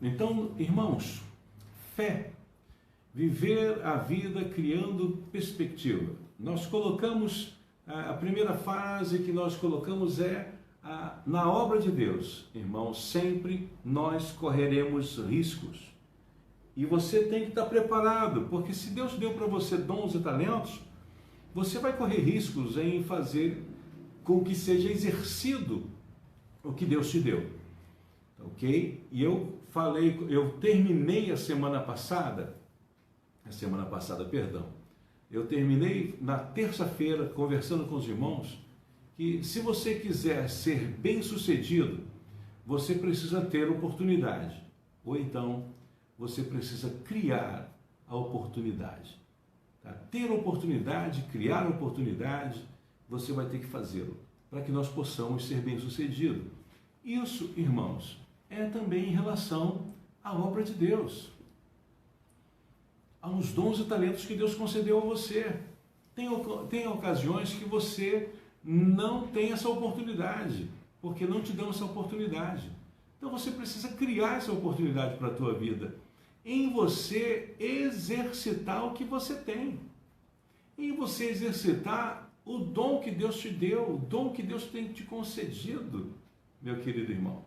Então, irmãos, fé, viver a vida criando perspectiva. Nós colocamos, a primeira frase que nós colocamos é, na obra de Deus, irmãos, sempre nós correremos riscos. E você tem que estar preparado, porque se Deus deu para você dons e talentos, você vai correr riscos em fazer com que seja exercido o que Deus te deu. Ok? E eu terminei a semana passada, eu terminei na terça-feira conversando com os irmãos que se você quiser ser bem-sucedido, você precisa ter oportunidade, ou então você precisa criar a oportunidade. Tá? Ter oportunidade, criar oportunidade, você vai ter que fazê-lo, para que nós possamos ser bem-sucedidos. Isso, irmãos, é também em relação à obra de Deus, aos dons e talentos que Deus concedeu a você. Tem ocasiões que você não tem essa oportunidade, porque não te dão essa oportunidade. Então você precisa criar essa oportunidade para a tua vida, em você exercitar o que você tem, em você exercitar o dom que Deus te deu, o dom que Deus tem te concedido, meu querido irmão.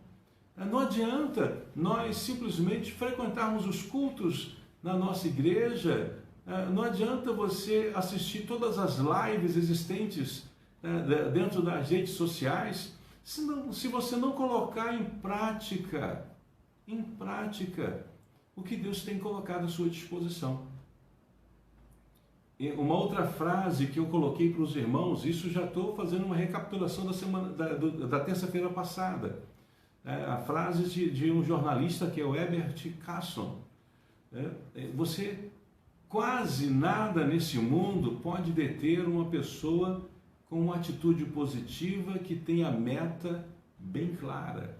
Não adianta nós simplesmente frequentarmos os cultos na nossa igreja, não adianta você assistir todas as lives existentes dentro das redes sociais, se você não colocar em prática o que Deus tem colocado à sua disposição. E uma outra frase que eu coloquei para os irmãos, isso já estou fazendo uma recapitulação da terça-feira passada, a frase de um jornalista que é o Herbert Casson. Você, quase nada nesse mundo pode deter uma pessoa com uma atitude positiva que tem a meta bem clara.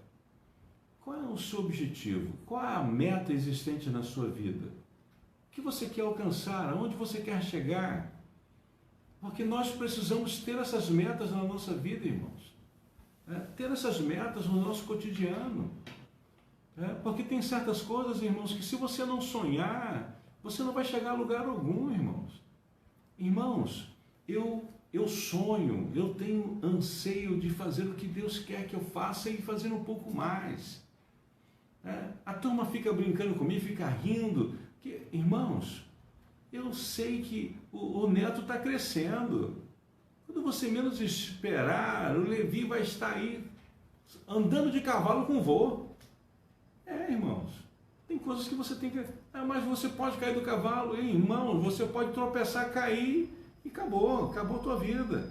Qual é o seu objetivo? Qual é a meta existente na sua vida? O que você quer alcançar? Aonde você quer chegar? Porque nós precisamos ter essas metas na nossa vida, irmãos. Ter essas metas no nosso cotidiano. Porque tem certas coisas, irmãos, que se você não sonhar, você não vai chegar a lugar algum, irmãos. Irmãos, eu sonho, eu tenho anseio de fazer o que Deus quer que eu faça e fazer um pouco mais. A turma fica brincando comigo, fica rindo. Irmãos, eu sei que o neto está crescendo. Quando você menos esperar, o Levi vai estar aí andando de cavalo com voo. Irmãos, tem coisas que você tem que... mas você pode cair do cavalo, irmãos, você pode tropeçar, cair e acabou a tua vida.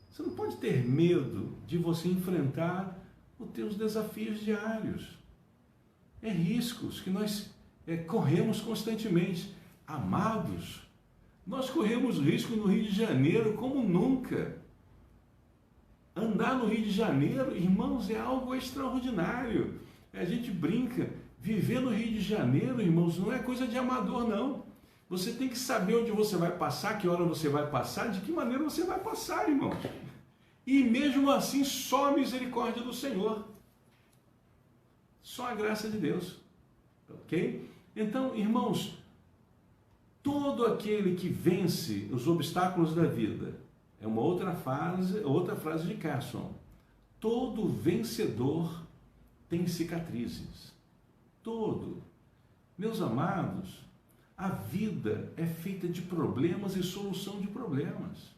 Você não pode ter medo de você enfrentar os teus desafios diários. Riscos que nós corremos constantemente. Amados, nós corremos risco no Rio de Janeiro como nunca. Andar no Rio de Janeiro, irmãos, é algo extraordinário. A gente brinca, viver no Rio de Janeiro, irmãos, não é coisa de amador, não. Você tem que saber onde você vai passar, que hora você vai passar, de que maneira você vai passar, irmão. E mesmo assim, só a misericórdia do Senhor. Só a graça de Deus. Ok? Então, irmãos, todo aquele que vence os obstáculos da vida, é uma outra frase de Carson. Todo vencedor tem cicatrizes. Todo. Meus amados, a vida é feita de problemas e solução de problemas.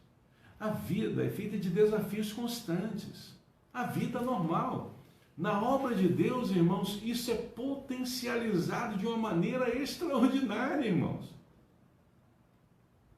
A vida é feita de desafios constantes. A vida normal. Na obra de Deus, irmãos, isso é potencializado de uma maneira extraordinária, irmãos.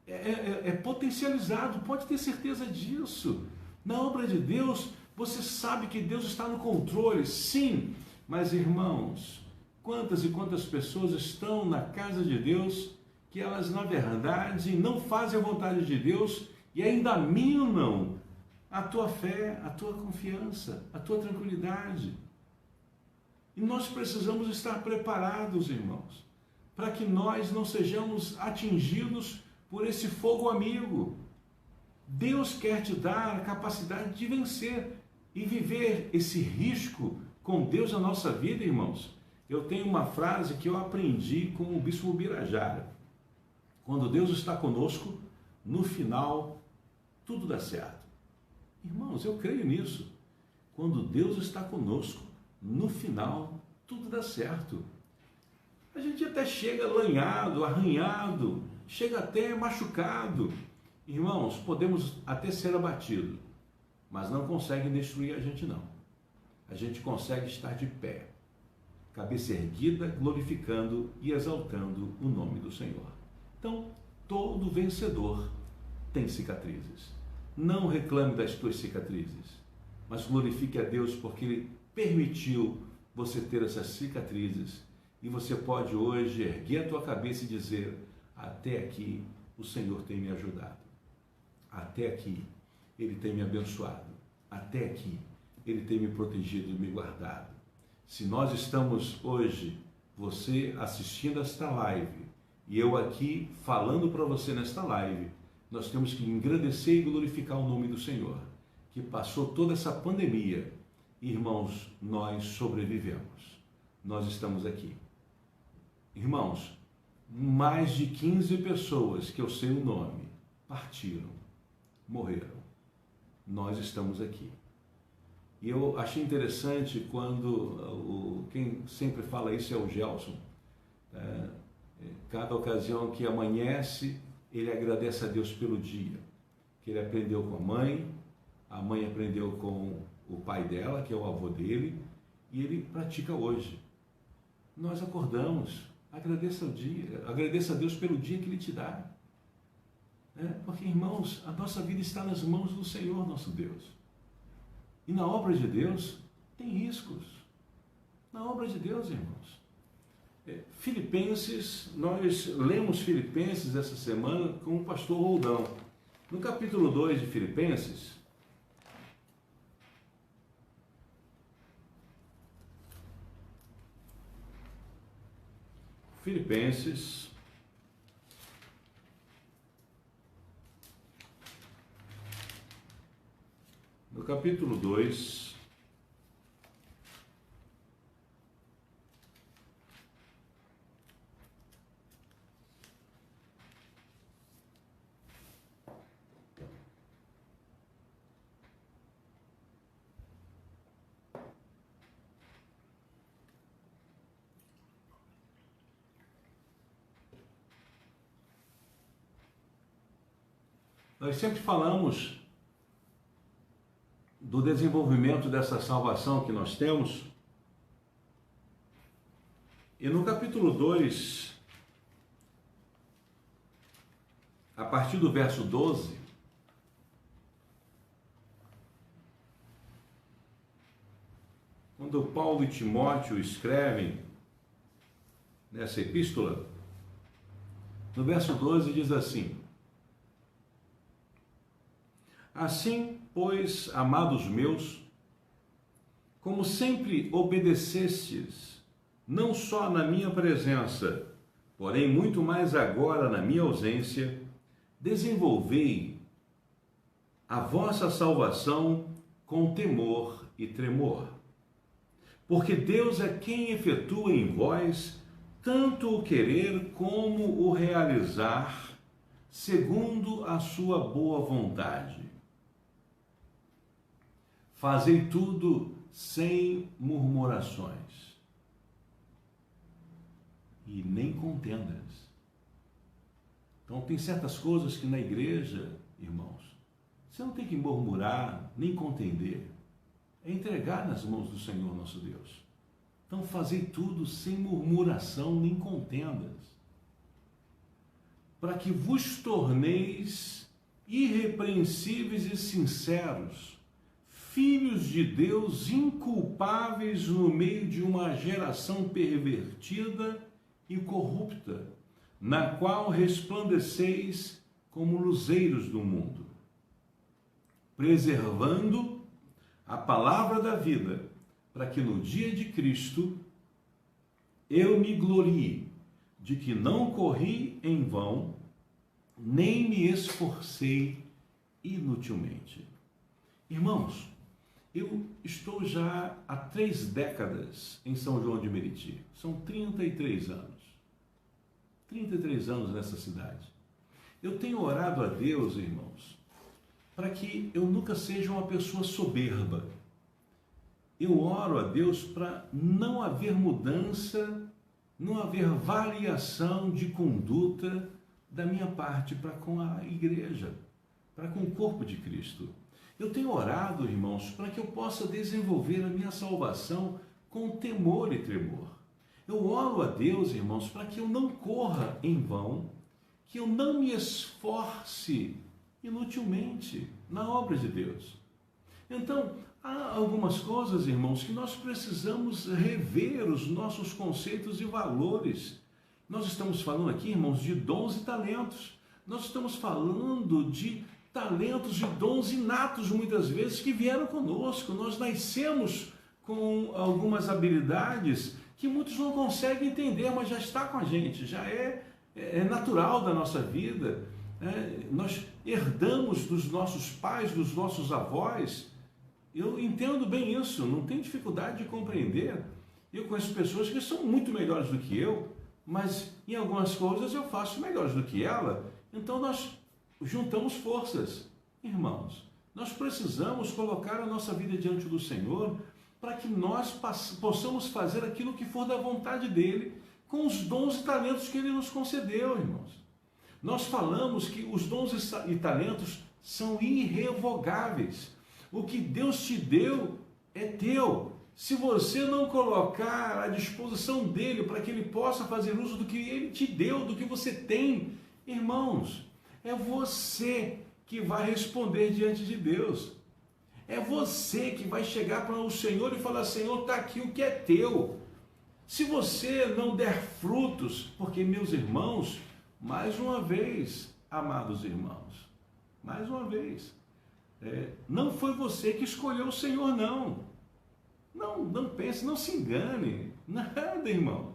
É potencializado, pode ter certeza disso. Na obra de Deus, você sabe que Deus está no controle, sim. Mas, irmãos, quantas e quantas pessoas estão na casa de Deus que elas, na verdade, não fazem a vontade de Deus e ainda minam a tua fé, a tua confiança, a tua tranquilidade. E nós precisamos estar preparados, irmãos, para que nós não sejamos atingidos por esse fogo amigo. Deus quer te dar a capacidade de vencer e viver esse risco com Deus na nossa vida, irmãos. Eu tenho uma frase que eu aprendi com o bispo Birajara. Quando Deus está conosco, no final, tudo dá certo. Irmãos, eu creio nisso. Quando Deus está conosco, no final, tudo dá certo. A gente até chega lanhado, arranhado, chega até machucado. Irmãos, podemos até ser abatidos, mas não conseguem destruir a gente não. A gente consegue estar de pé, cabeça erguida, glorificando e exaltando o nome do Senhor. Então, todo vencedor tem cicatrizes. Não reclame das tuas cicatrizes, mas glorifique a Deus porque Ele permitiu você ter essas cicatrizes e você pode hoje erguer a tua cabeça e dizer: até aqui o Senhor tem me ajudado, até aqui Ele tem me abençoado, até aqui Ele tem me protegido e me guardado. Se nós estamos hoje, você assistindo esta live e eu aqui falando para você nesta live, nós temos que engrandecer e glorificar o nome do Senhor, que passou toda essa pandemia. Irmãos, nós sobrevivemos. Nós estamos aqui. Irmãos, mais de 15 pessoas que eu sei o nome partiram, morreram. Nós estamos aqui. E eu achei interessante quando quem sempre fala isso é o Gelson. Cada ocasião que amanhece, ele agradece a Deus pelo dia, que ele aprendeu com a mãe aprendeu com o pai dela, que é o avô dele, e ele pratica hoje. Nós acordamos, agradeça o dia, agradeça a Deus pelo dia que Ele te dá. Porque, irmãos, a nossa vida está nas mãos do Senhor, nosso Deus. E na obra de Deus tem riscos. Na obra de Deus, irmãos. Filipenses, nós lemos Filipenses essa semana com o pastor Roldão. No capítulo 2 de Filipenses, no capítulo 2, nós sempre falamos do desenvolvimento dessa salvação que nós temos. E no capítulo 2, a partir do verso 12, quando Paulo e Timóteo escrevem nessa epístola, no verso 12 diz assim: assim, pois, amados meus, como sempre obedecestes, não só na minha presença, porém muito mais agora na minha ausência, desenvolvei a vossa salvação com temor e tremor. Porque Deus é quem efetua em vós tanto o querer como o realizar, segundo a sua boa vontade. Fazei tudo sem murmurações e nem contendas. Então tem certas coisas que na igreja, irmãos, você não tem que murmurar, nem contender. É entregar nas mãos do Senhor nosso Deus. Então fazei tudo sem murmuração nem contendas, para que vos torneis irrepreensíveis e sinceros, filhos de Deus inculpáveis no meio de uma geração pervertida e corrupta, na qual resplandeceis como luzeiros do mundo, preservando a palavra da vida, para que no dia de Cristo eu me glorie de que não corri em vão, nem me esforcei inutilmente. Irmãos, Eu estou já há 3 décadas em São João de Meriti. São 33 anos. 33 anos nessa cidade. Eu tenho orado a Deus, irmãos, para que eu nunca seja uma pessoa soberba. Eu oro a Deus para não haver mudança, não haver variação de conduta da minha parte para com a igreja, para com o corpo de Cristo. Eu tenho orado, irmãos, para que eu possa desenvolver a minha salvação com temor e tremor. Eu oro a Deus, irmãos, para que eu não corra em vão, que eu não me esforce inutilmente na obra de Deus. Então, há algumas coisas, irmãos, que nós precisamos rever os nossos conceitos e valores. Nós estamos falando aqui, irmãos, de dons e talentos. Nós estamos falando de talentos e dons inatos, muitas vezes, que vieram conosco. Nós nascemos com algumas habilidades que muitos não conseguem entender, mas já está com a gente, já é natural da nossa vida. Nós herdamos dos nossos pais, dos nossos avós. Eu entendo bem isso, não tenho dificuldade de compreender. Eu conheço pessoas que são muito melhores do que eu, mas em algumas coisas eu faço melhores do que ela. Então nós juntamos forças. Irmãos, nós precisamos colocar a nossa vida diante do Senhor para que nós possamos fazer aquilo que for da vontade dEle com os dons e talentos que Ele nos concedeu, irmãos. Nós falamos que os dons e talentos são irrevogáveis. O que Deus te deu é teu. Se você não colocar à disposição dele para que ele possa fazer uso do que ele te deu, do que você tem, irmãos, é você que vai responder diante de Deus. É você que vai chegar para o Senhor e falar: Senhor, está aqui o que é teu. Se você não der frutos, porque, meus irmãos, mais uma vez, amados irmãos, mais uma vez, não foi você que escolheu o Senhor, não. Não pense, não se engane. Nada, irmãos.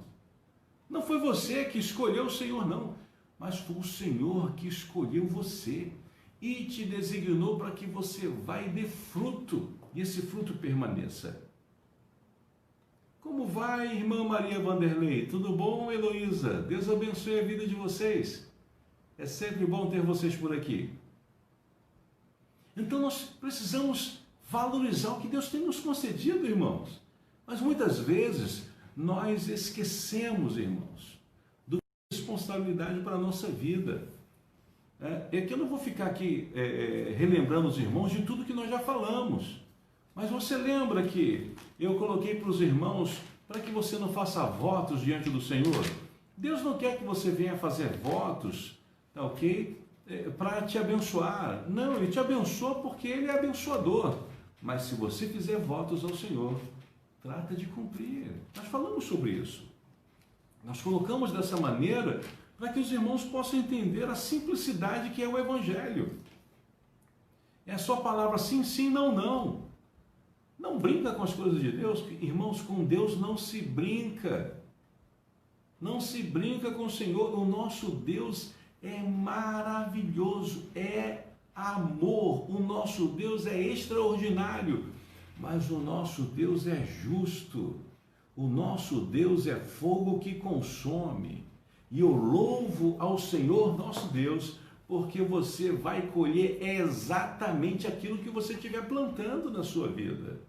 Não foi você que escolheu o Senhor, não. Mas foi o Senhor que escolheu você e te designou para que você vá e dê fruto, e esse fruto permaneça. Como vai, irmã Maria Vanderlei? Tudo bom, Heloísa? Deus abençoe a vida de vocês. É sempre bom ter vocês por aqui. Então nós precisamos valorizar o que Deus tem nos concedido, irmãos. Mas muitas vezes nós esquecemos, irmãos, da responsabilidade para a nossa vida. É que eu não vou ficar aqui relembrando os irmãos de tudo que nós já falamos. Mas você lembra que eu coloquei para os irmãos para que você não faça votos diante do Senhor? Deus não quer que você venha fazer votos, tá ok? Para te abençoar. Não, Ele te abençoa porque Ele é abençoador. Mas se você fizer votos ao Senhor, trata de cumprir. Nós falamos sobre isso. Nós colocamos dessa maneira para que os irmãos possam entender a simplicidade que é o Evangelho. É só a palavra sim, sim, não, não. Não brinca com as coisas de Deus. Irmãos, com Deus não se brinca. Não se brinca com o Senhor. O nosso Deus é maravilhoso, é amor. O nosso Deus é extraordinário. Mas o nosso Deus é justo. O nosso Deus é fogo que consome. E eu louvo ao Senhor nosso Deus, porque você vai colher exatamente aquilo que você estiver plantando na sua vida.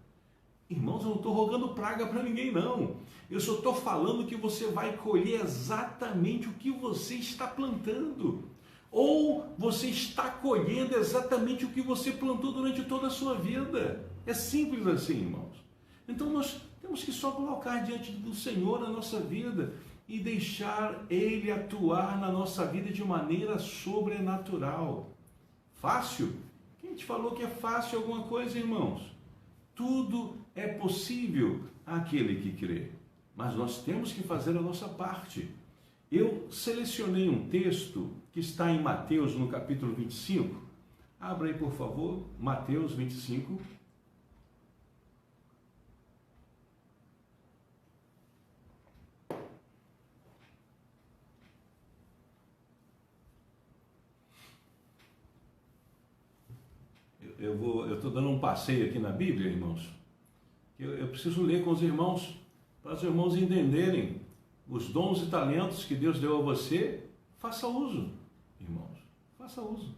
Irmãos, eu não estou rogando praga para ninguém, não. Eu só estou falando que você vai colher exatamente o que você está plantando. Ou você está colhendo exatamente o que você plantou durante toda a sua vida. É simples assim, irmãos. Então nós temos que só colocar diante do Senhor a nossa vida e deixar Ele atuar na nossa vida de maneira sobrenatural. Fácil? Quem te falou que é fácil alguma coisa, irmãos? Tudo é possível àquele que crê. Mas nós temos que fazer a nossa parte. Eu selecionei um texto que está em Mateus, no capítulo 25. Abra aí, por favor, Mateus 25. eu estou dando um passeio aqui na Bíblia, irmãos. Eu preciso ler com os irmãos, para os irmãos entenderem os dons e talentos que Deus deu a você. Faça uso, irmãos, faça uso.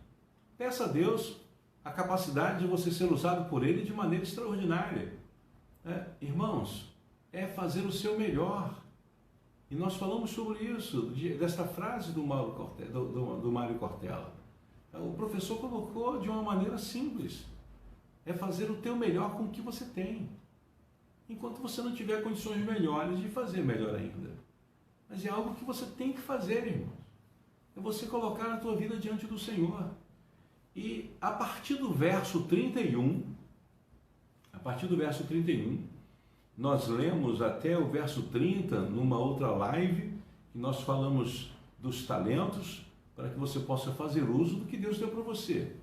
Peça a Deus a capacidade de você ser usado por Ele de maneira extraordinária. Irmãos, é fazer o seu melhor. E nós falamos sobre isso, desta frase do Mário Cortella. O professor colocou de uma maneira simples. É fazer o teu melhor com o que você tem. Enquanto você não tiver condições melhores de fazer melhor ainda. Mas é algo que você tem que fazer, irmãos. É você colocar a tua vida diante do Senhor. E a partir do verso 31, nós lemos até o verso 30, numa outra live, que nós falamos dos talentos, para que você possa fazer uso do que Deus deu para você.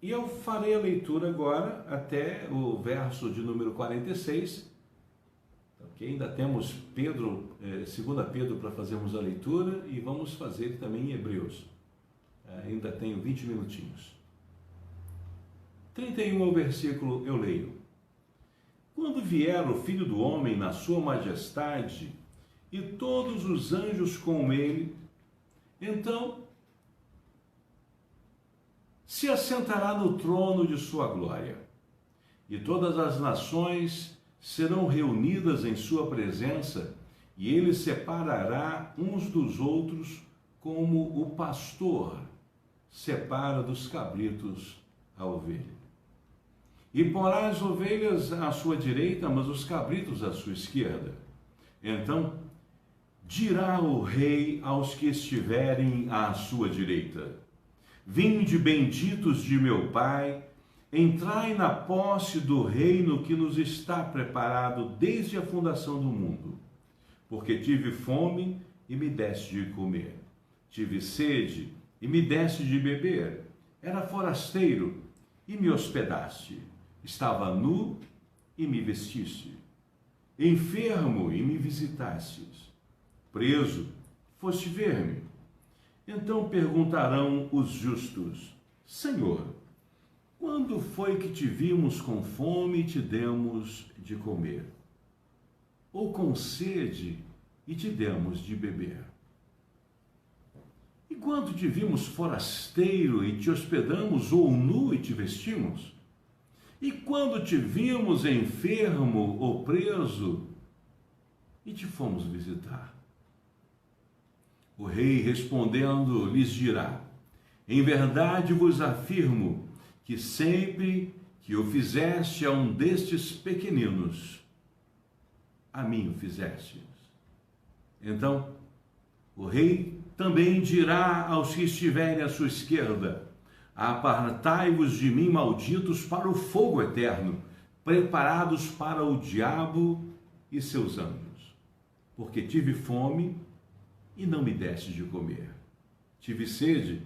E eu farei a leitura agora até o verso de número 46, ok? Ainda temos 2 Pedro para fazermos a leitura e vamos fazer também em Hebreus. Ainda tenho 20 minutinhos. 31 ao versículo eu leio. Quando vier o Filho do Homem na sua majestade e todos os anjos com ele, então se assentará no trono de sua glória, e todas as nações serão reunidas em sua presença, e ele separará uns dos outros, como o pastor separa dos cabritos a ovelha. E porá as ovelhas à sua direita, mas os cabritos à sua esquerda. Então dirá o rei aos que estiverem à sua direita: vinde benditos de meu Pai, entrai na posse do reino que nos está preparado desde a fundação do mundo. Porque tive fome e me deste de comer, tive sede e me deste de beber, era forasteiro e me hospedaste, estava nu e me vestiste, enfermo e me visitastes, preso, foste ver-me. Então perguntarão os justos: Senhor, quando foi que te vimos com fome e te demos de comer? Ou com sede e te demos de beber? E quando te vimos forasteiro e te hospedamos, ou nu e te vestimos? E quando te vimos enfermo ou preso e te fomos visitar? O rei respondendo lhes dirá: em verdade vos afirmo que sempre que o fizeste a um destes pequeninos, a mim o fizestes. Então o rei também dirá aos que estiverem à sua esquerda: apartai-vos de mim, malditos, para o fogo eterno, preparados para o diabo e seus anjos. Porque tive fome e não me deste de comer, tive sede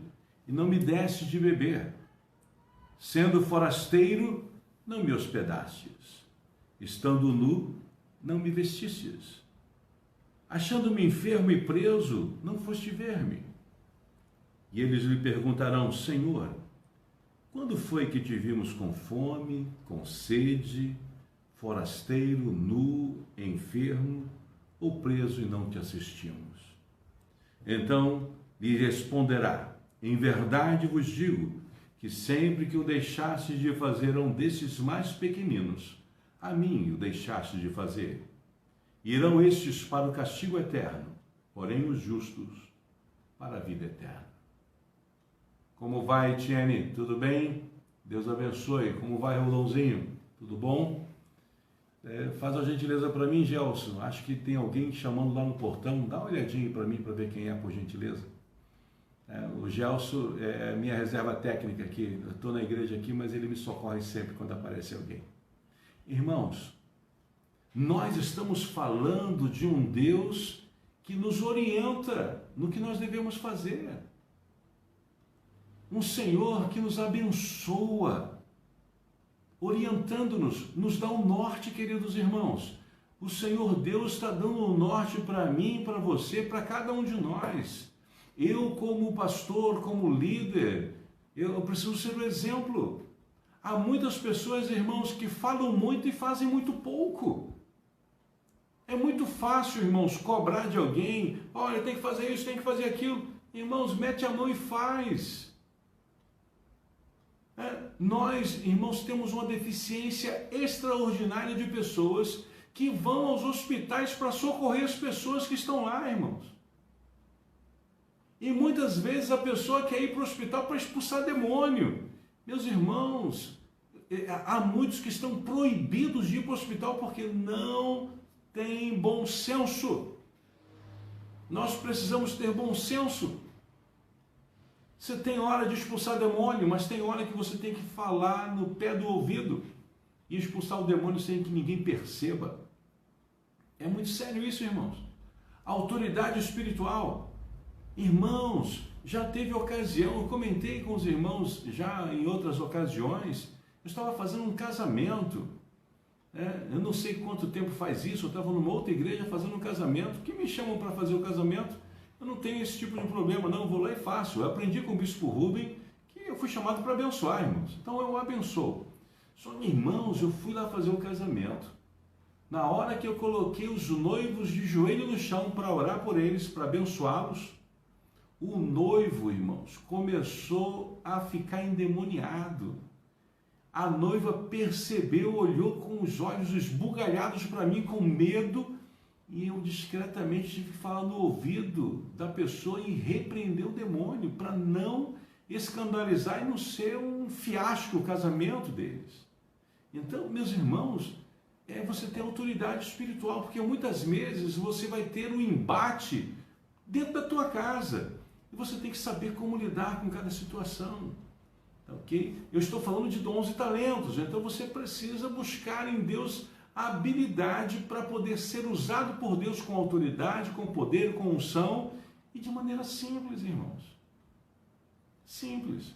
e não me deste de beber, sendo forasteiro, não me hospedastes, estando nu, não me vestistes, achando-me enfermo e preso, não foste ver-me. E eles lhe perguntarão: Senhor, quando foi que te vimos com fome, com sede, forasteiro, nu, enfermo ou preso e não te assistimos? Então lhe responderá: em verdade vos digo que sempre que o deixaste de fazer a um desses mais pequeninos, a mim o deixaste de fazer. Irão estes para o castigo eterno, porém os justos para a vida eterna. Como vai, Tiene? Tudo bem? Deus abençoe. Como vai, Rolãozinho? Tudo bom? Faz a gentileza para mim, Gelson. Acho que tem alguém chamando lá no portão. Dá uma olhadinha para mim, para ver quem é, por gentileza. O Gelson é a minha reserva técnica aqui. Eu estou na igreja aqui, mas ele me socorre sempre quando aparece alguém. Irmãos, nós estamos falando de um Deus que nos orienta no que nós devemos fazer. Um Senhor que nos abençoa, orientando-nos, nos dá o norte, queridos irmãos. O Senhor Deus está dando o norte para mim, para você, para cada um de nós. Eu, como pastor, como líder, eu preciso ser o exemplo. Há muitas pessoas, irmãos, que falam muito e fazem muito pouco. É muito fácil, irmãos, cobrar de alguém, olha, tem que fazer isso, tem que fazer aquilo. Irmãos, mete a mão e faz. Nós, irmãos, temos uma deficiência extraordinária de pessoas que vão aos hospitais para socorrer as pessoas que estão lá, irmãos. E muitas vezes a pessoa quer ir para o hospital para expulsar demônio. Meus irmãos, há muitos que estão proibidos de ir para o hospital porque não têm bom senso. Nós precisamos ter bom senso. Você tem hora de expulsar demônio, mas tem hora que você tem que falar no pé do ouvido e expulsar o demônio sem que ninguém perceba. É muito sério isso, irmãos. Autoridade espiritual. Irmãos, já teve ocasião, eu comentei com os irmãos já em outras ocasiões, eu estava fazendo um casamento, eu não sei quanto tempo faz isso, eu estava numa outra igreja fazendo um casamento, que me chamam para fazer o casamento, eu não tenho esse tipo de problema, não, eu vou lá e faço. Eu aprendi com o bispo Rubem que eu fui chamado para abençoar, irmãos, então eu abençoo. Só que, irmãos, eu fui lá fazer o casamento, na hora que eu coloquei os noivos de joelho no chão para orar por eles, para abençoá-los, o noivo, irmãos, começou a ficar endemoniado. A noiva percebeu, olhou com os olhos esbugalhados para mim com medo, e eu discretamente tive que falar no ouvido da pessoa e repreender o demônio para não escandalizar e não ser um fiasco o casamento deles. Então, meus irmãos, você tem autoridade espiritual, porque muitas vezes você vai ter um embate dentro da tua casa. E você tem que saber como lidar com cada situação, ok? Eu estou falando de dons e talentos, então você precisa buscar em Deus a habilidade para poder ser usado por Deus com autoridade, com poder, com unção e de maneira simples, irmãos. Simples.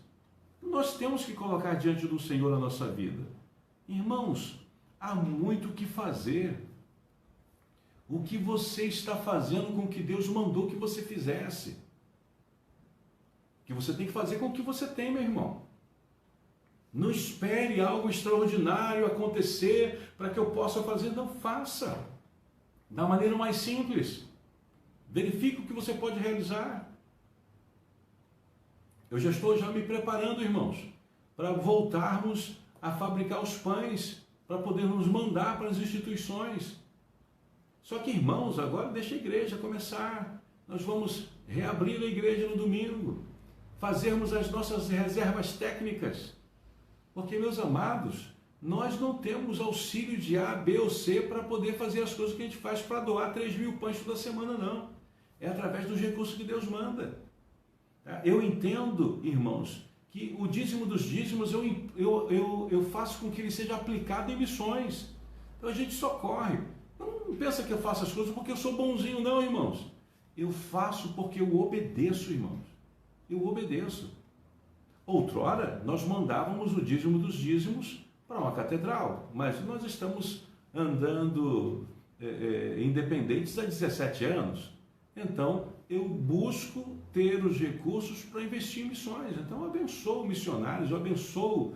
Nós temos que colocar diante do Senhor a nossa vida. Irmãos, há muito o que fazer. O que você está fazendo com o que Deus mandou que você fizesse? Que você tem que fazer com o que você tem, meu irmão. Não espere algo extraordinário acontecer para que eu possa fazer. Não, faça. Da maneira mais simples. Verifique o que você pode realizar. Eu já estou me preparando, irmãos, para voltarmos a fabricar os pães, para podermos mandar para as instituições. Só que, irmãos, agora deixa a igreja começar. Nós vamos reabrir a igreja no domingo. Fazermos as nossas reservas técnicas, porque, meus amados, nós não temos auxílio de A, B ou C para poder fazer as coisas que a gente faz para doar 3.000 pães toda semana, não. É através dos recursos que Deus manda. Eu entendo, irmãos, que o dízimo dos dízimos eu faço com que ele seja aplicado em missões. Então a gente socorre. Não pensa que eu faço as coisas porque eu sou bonzinho, não, irmãos. Eu faço porque eu obedeço, irmãos. Eu obedeço. Outrora, nós mandávamos o dízimo dos dízimos para uma catedral, mas nós estamos andando independentes há 17 anos. Então, eu busco ter os recursos para investir em missões. Então, eu abençoo missionários, eu abençoo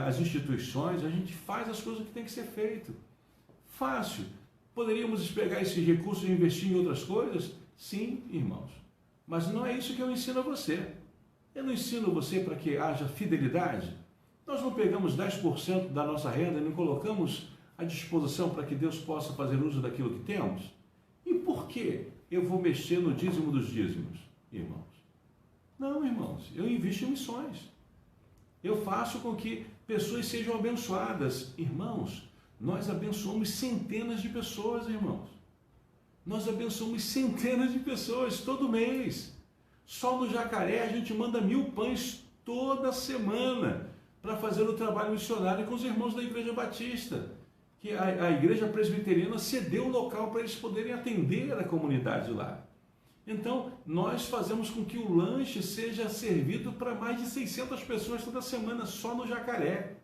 as instituições, a gente faz as coisas que tem que ser feito. Fácil. Poderíamos pegar esses recursos e investir em outras coisas? Sim, irmãos. Mas não é isso que eu ensino a você. Eu não ensino você para que haja fidelidade. Nós não pegamos 10% da nossa renda e não colocamos à disposição para que Deus possa fazer uso daquilo que temos? E por que eu vou mexer no dízimo dos dízimos, irmãos? Não, irmãos, eu invisto em missões. Eu faço com que pessoas sejam abençoadas. Irmãos, nós abençoamos centenas de pessoas, irmãos. Nós abençoamos centenas de pessoas todo mês. Só no Jacaré a gente manda 1.000 pães toda semana para fazer o trabalho missionário com os irmãos da Igreja Batista, que a Igreja Presbiteriana cedeu o local para eles poderem atender a comunidade lá. Então, nós fazemos com que o lanche seja servido para mais de 600 pessoas toda semana, só no Jacaré.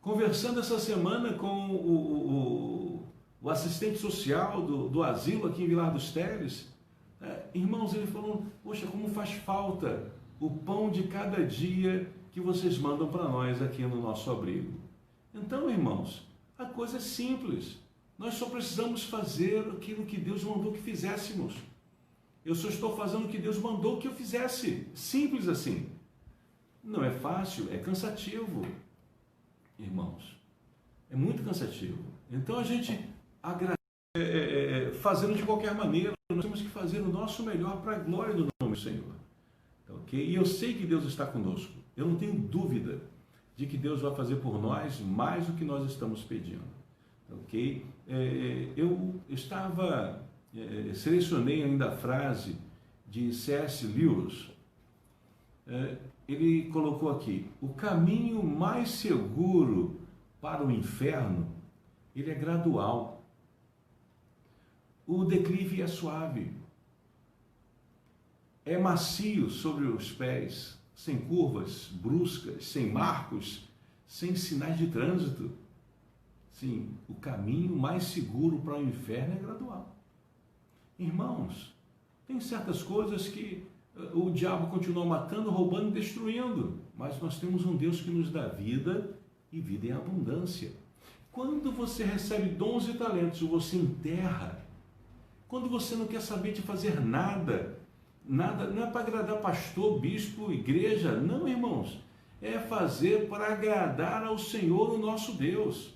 Conversando essa semana com o assistente social do asilo aqui em Vilar dos Teles, irmãos, ele falou, poxa, como faz falta o pão de cada dia que vocês mandam para nós aqui no nosso abrigo. Então, irmãos, a coisa é simples. Nós só precisamos fazer aquilo que Deus mandou que fizéssemos. Eu só estou fazendo o que Deus mandou que eu fizesse. Simples assim. Não é fácil, é cansativo, irmãos. É muito cansativo. Então a gente fazendo de qualquer maneira, nós temos que fazer o nosso melhor para a glória do nome do Senhor. Ok? E eu sei que Deus está conosco. Eu não tenho dúvida de que Deus vai fazer por nós mais do que nós estamos pedindo. Ok? Eu selecionei ainda a frase de C.S. Lewis. Ele colocou aqui: o caminho mais seguro para o inferno, ele é gradual. O declive é suave. É macio sobre os pés, sem curvas bruscas, sem marcos, sem sinais de trânsito. Sim, o caminho mais seguro para o inferno é gradual. Irmãos, tem certas coisas que o diabo continua matando, roubando e destruindo, mas nós temos um Deus que nos dá vida e vida em abundância. Quando você recebe dons e talentos, você enterra. Quando você não quer saber de fazer nada, não é para agradar pastor, bispo, igreja, não, irmãos, é fazer para agradar ao Senhor, o nosso Deus.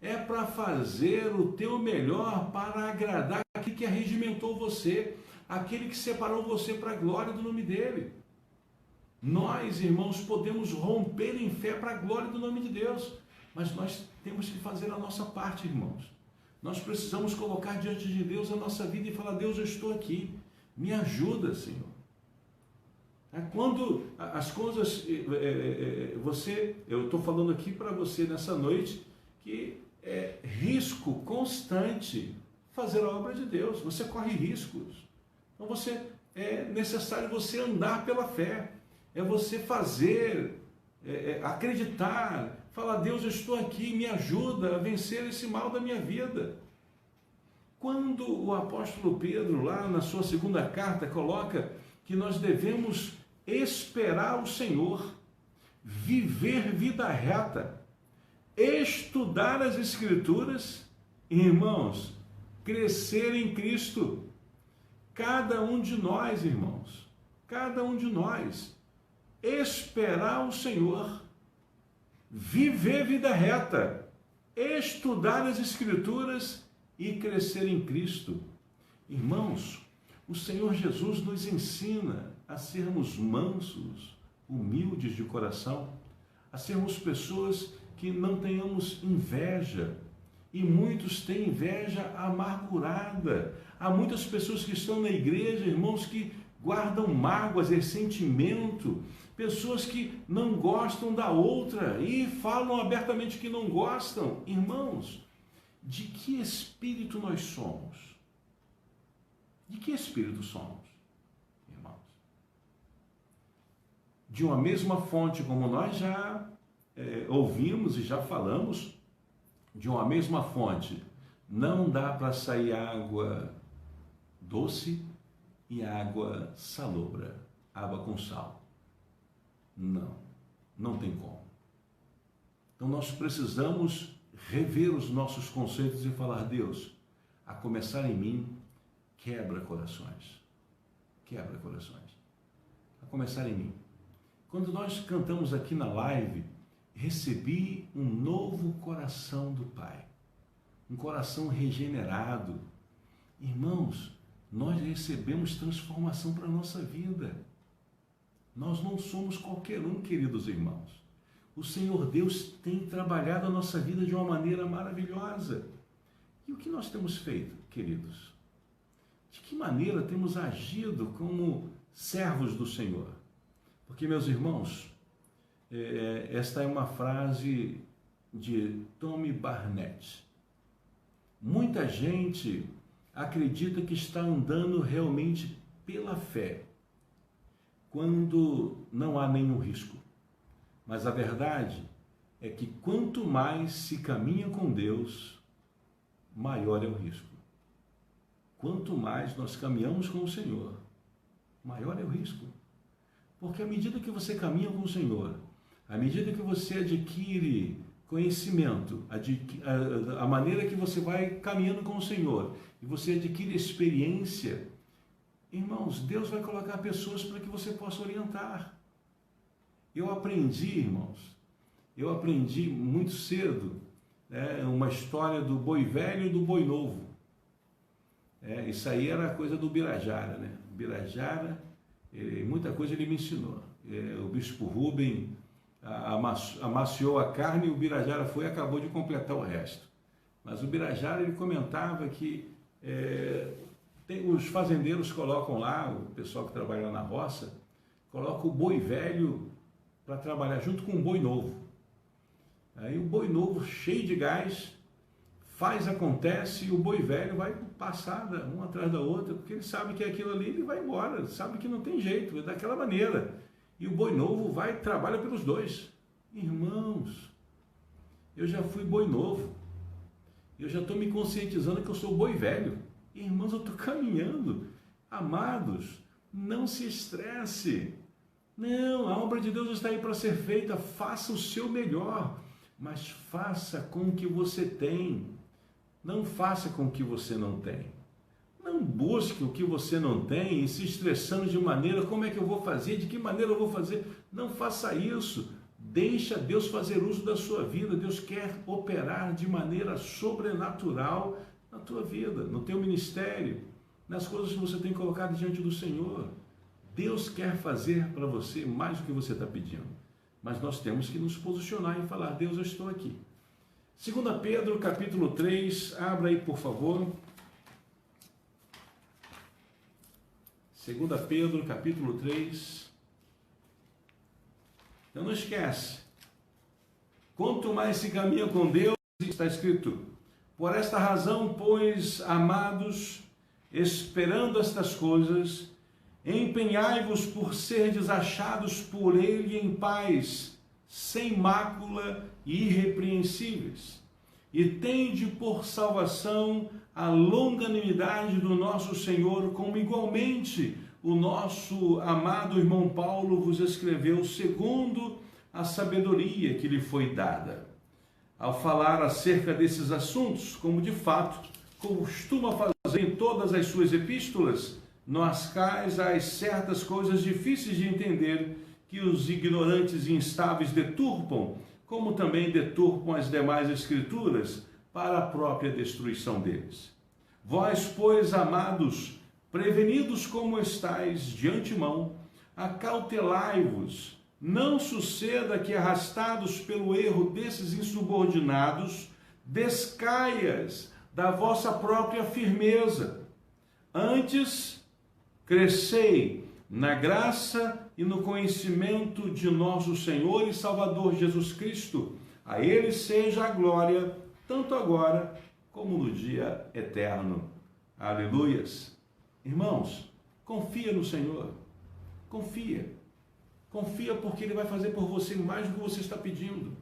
É para fazer o teu melhor para agradar aquele que arregimentou você, aquele que separou você para a glória do nome dele. Nós, irmãos, podemos romper em fé para a glória do nome de Deus, mas nós temos que fazer a nossa parte, irmãos. Nós precisamos colocar diante de Deus a nossa vida e falar: Deus, eu estou aqui, me ajuda, Senhor. Quando as coisas, eu estou falando aqui para você nessa noite que é risco constante fazer a obra de Deus, você corre riscos. Então é necessário você andar pela fé, é você fazer, acreditar, falar: Deus, eu estou aqui, me ajuda a vencer esse mal da minha vida. Quando o apóstolo Pedro, lá na sua segunda carta, coloca que nós devemos esperar o Senhor, viver vida reta, estudar as Escrituras, irmãos, crescer em Cristo. Cada um de nós, irmãos, cada um de nós, esperar o Senhor, viver vida reta, estudar as Escrituras e crescer em Cristo. Irmãos, o Senhor Jesus nos ensina a sermos mansos, humildes de coração, a sermos pessoas que não tenhamos inveja. E muitos têm inveja amargurada. Há muitas pessoas que estão na igreja, irmãos, que guardam mágoas, ressentimento, pessoas que não gostam da outra e falam abertamente que não gostam. Irmãos, de que espírito nós somos? De que espírito somos, irmãos? De uma mesma fonte, como nós já ouvimos e já falamos, de uma mesma fonte, não dá para sair água doce e água salobra, água com sal. Não tem como. Então nós precisamos rever os nossos conceitos e falar: Deus, a começar em mim, quebra corações. Quebra corações. A começar em mim. Quando nós cantamos aqui na live, recebi um novo coração do Pai, um coração regenerado. Irmãos, nós recebemos transformação para a nossa vida. Nós não somos qualquer um, queridos irmãos. O Senhor Deus tem trabalhado a nossa vida de uma maneira maravilhosa. E o que nós temos feito, queridos? De que maneira temos agido como servos do Senhor? Porque, meus irmãos, esta é uma frase de Tommy Barnett. Muita gente acredita que está andando realmente pela fé, quando não há nenhum risco. Mas a verdade é que quanto mais se caminha com Deus, maior é o risco. Quanto mais nós caminhamos com o Senhor, maior é o risco. Porque à medida que você caminha com o Senhor, À medida que você adquire conhecimento, a maneira que você vai caminhando com o Senhor, e você adquire experiência, irmãos, Deus vai colocar pessoas para que você possa orientar. Eu aprendi, irmãos, muito cedo, uma história do boi velho e do boi novo. Isso aí era a coisa do Birajara, né? O Birajara, muita coisa ele me ensinou. O bispo Rubem amaciou a carne e o Birajara foi e acabou de completar o resto. Mas o Birajara, ele comentava que os fazendeiros colocam lá, o pessoal que trabalha na roça, coloca o boi velho para trabalhar junto com o boi novo. Aí o boi novo, cheio de gás, acontece, e o boi velho vai passar uma atrás da outra, porque ele sabe que aquilo ali, ele vai embora, sabe que não tem jeito, é daquela maneira. E o boi novo trabalha pelos dois. Irmãos, eu já fui boi novo, eu já estou me conscientizando que eu sou boi velho. Irmãos, eu estou caminhando. Amados, não se estresse. Não, a obra de Deus está aí para ser feita. Faça o seu melhor, mas faça com o que você tem. Não faça com o que você não tem. Não busque o que você não tem e se estressando de maneira, como é que eu vou fazer, de que maneira eu vou fazer. Não faça isso. Deixa Deus fazer uso da sua vida. Deus quer operar de maneira sobrenatural na tua vida, no teu ministério, nas coisas que você tem colocado diante do Senhor. Deus quer fazer para você mais do que você está pedindo. Mas nós temos que nos posicionar e falar: Deus, eu estou aqui. 2 Pedro, capítulo 3, abra aí, por favor. 2 Pedro, capítulo 3. Então não esquece. Quanto mais se caminha com Deus, está escrito: por esta razão, pois, amados, esperando estas coisas, empenhai-vos por serdes achados por Ele em paz, sem mácula e irrepreensíveis. E tende por salvação a longanimidade do nosso Senhor, como igualmente o nosso amado irmão Paulo vos escreveu, segundo a sabedoria que lhe foi dada. Ao falar acerca desses assuntos, como de fato costuma fazer em todas as suas epístolas, nas quais há certas coisas difíceis de entender, que os ignorantes e instáveis deturpam, como também deturpam as demais escrituras, para a própria destruição deles. Vós, pois, amados, prevenidos como estáis de antemão, acautelai-vos, não suceda que, arrastados pelo erro desses insubordinados, descaias da vossa própria firmeza. Antes, crescei na graça e no conhecimento de nosso Senhor e Salvador Jesus Cristo. A Ele seja a glória, tanto agora como no dia eterno. Aleluias. Irmãos, confia no Senhor. Confia. Confia, porque Ele vai fazer por você mais do que você está pedindo,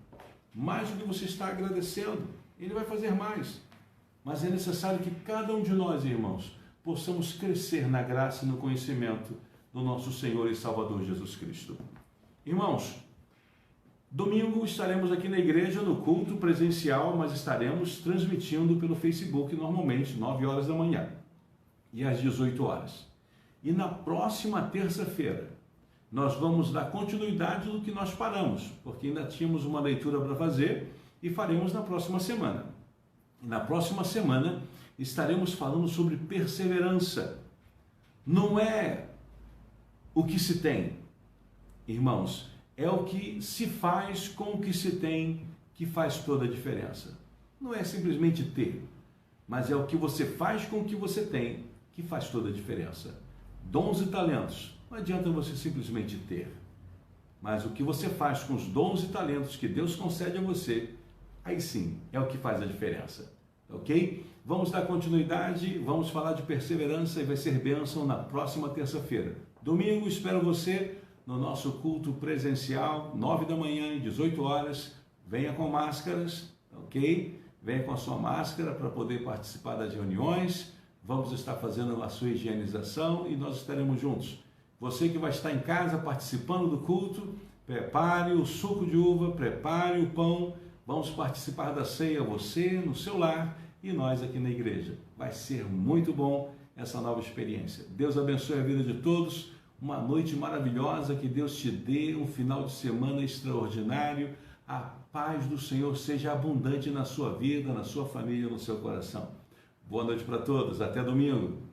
mais do que você está agradecendo. Ele vai fazer mais. Mas é necessário que cada um de nós, irmãos, possamos crescer na graça e no conhecimento do nosso Senhor e Salvador Jesus Cristo. Irmãos, domingo estaremos aqui na igreja no culto presencial, mas estaremos transmitindo pelo Facebook normalmente, 9 horas da manhã e às 18 horas. E na próxima terça-feira, nós vamos dar continuidade do que nós paramos, porque ainda tínhamos uma leitura para fazer e faremos na próxima semana. Na próxima semana estaremos falando sobre perseverança. Não é o que se tem, irmãos, é o que se faz com o que se tem que faz toda a diferença. Não é simplesmente ter, mas é o que você faz com o que você tem que faz toda a diferença. Dons e talentos, não adianta você simplesmente ter, mas o que você faz com os dons e talentos que Deus concede a você, aí sim é o que faz a diferença, ok? Vamos dar continuidade, vamos falar de perseverança e vai ser bênção na próxima terça-feira. Domingo, espero você no nosso culto presencial, 9 da manhã e 18 horas. Venha com máscaras, ok? Venha com a sua máscara para poder participar das reuniões. Vamos estar fazendo a sua higienização e nós estaremos juntos. Você que vai estar em casa participando do culto, Prepare o suco de uva, prepare o pão. Vamos participar da ceia, você no seu lar e nós aqui na igreja. Vai ser muito bom essa nova experiência. Deus abençoe a vida de todos. Uma noite maravilhosa, que Deus te dê um final de semana extraordinário. A paz do Senhor seja abundante na sua vida, na sua família, no seu coração. Boa noite para todos. Até domingo.